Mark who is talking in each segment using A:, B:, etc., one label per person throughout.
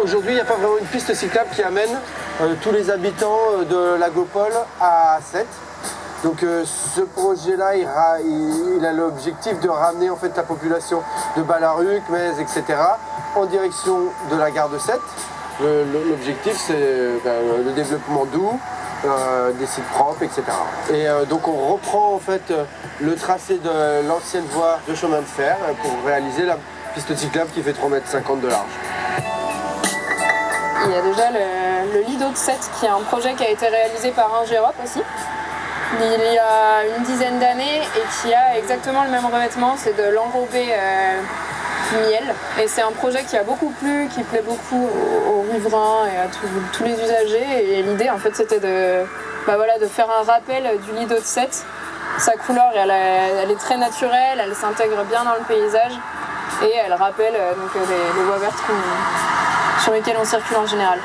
A: Aujourd'hui, il n'y a pas vraiment une piste cyclable qui amène tous les habitants de l'Agopole à Sète. Donc ce projet-là, il a l'objectif de ramener en fait la population de Ballaruc, Metz, etc. en direction de la gare de Sète. L'objectif, c'est le développement doux, des sites propres, etc. Et donc on reprend en fait le tracé de l'ancienne voie de chemin de fer pour réaliser la piste cyclable qui fait 3,50 m de large.
B: Il y a déjà le Lido de Sète qui est un projet qui a été réalisé par Engie Europe aussi. Il y a une dizaine d'années et qui a exactement le même revêtement, c'est de l'enrobé miel. Et c'est un projet qui a beaucoup plu, qui plaît beaucoup aux riverains et à tous les usagers. Et l'idée en fait c'était de faire un rappel du Lido de Sète. Sa couleur elle est très naturelle, elle s'intègre bien dans le paysage et elle rappelle les voies vertes sur lesquelles on circule en général.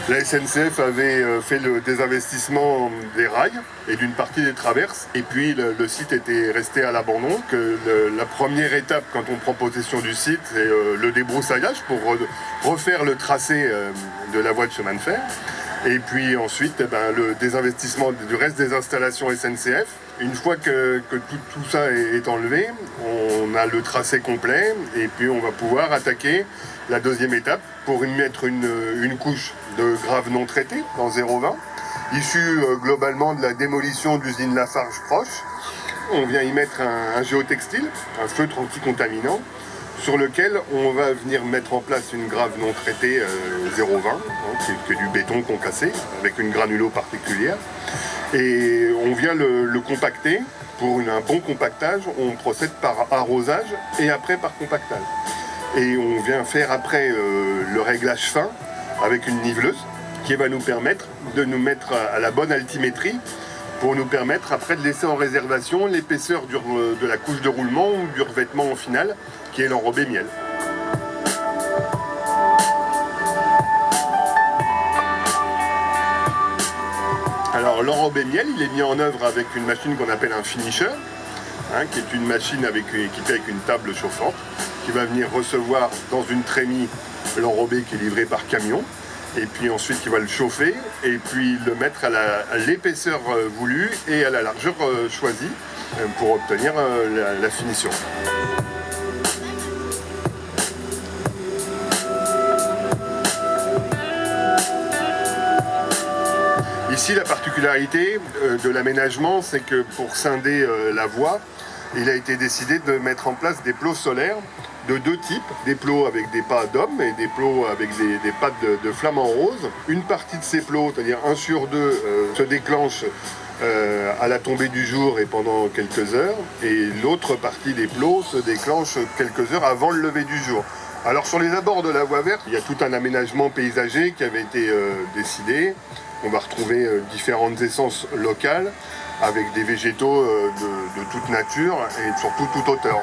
C: La SNCF avait fait le désinvestissement des rails et d'une partie des traverses. Et puis le site était resté à l'abandon. La première étape quand on prend possession du site, c'est le débroussaillage pour refaire le tracé de la voie de chemin de fer. Et puis ensuite, le désinvestissement du reste des installations SNCF. Une fois que tout ça est enlevé, on a le tracé complet et puis on va pouvoir attaquer la deuxième étape pour y mettre une couche de graves non traités en 0,20, issue globalement de la démolition d'usines Lafarge proche. On vient y mettre un géotextile, un feutre anticontaminant, sur lequel on va venir mettre en place une grave non traitée 0,20, qui est du béton concassé, avec une granulo particulière. Et on vient le compacter. Pour un bon compactage, on procède par arrosage et après par compactage. Et on vient faire après le réglage fin avec une niveleuse qui va nous permettre de nous mettre à la bonne altimétrie pour nous permettre après de laisser en réservation l'épaisseur de la couche de roulement ou du revêtement en finale qui est l'enrobé miel. Alors l'enrobé miel, il est mis en œuvre avec une machine qu'on appelle un finisher, qui est une machine équipée avec une table chauffante, qui va venir recevoir dans une trémie l'enrobé qui est livré par camion, et puis ensuite qui va le chauffer, et puis le mettre à l'épaisseur voulue et à la largeur choisie pour obtenir la finition. Ici, la particularité de l'aménagement, c'est que pour scinder la voie, il a été décidé de mettre en place des plots solaires de deux types, des plots avec des pas d'hommes et des plots avec des pattes de flamants roses. Une partie de ces plots, c'est-à-dire 1 sur 2, se déclenche à la tombée du jour et pendant quelques heures, et l'autre partie des plots se déclenche quelques heures avant le lever du jour. Alors sur les abords de la voie verte, il y a tout un aménagement paysager qui avait été décidé. On va retrouver différentes essences locales avec des végétaux de toute nature et surtout toute hauteur.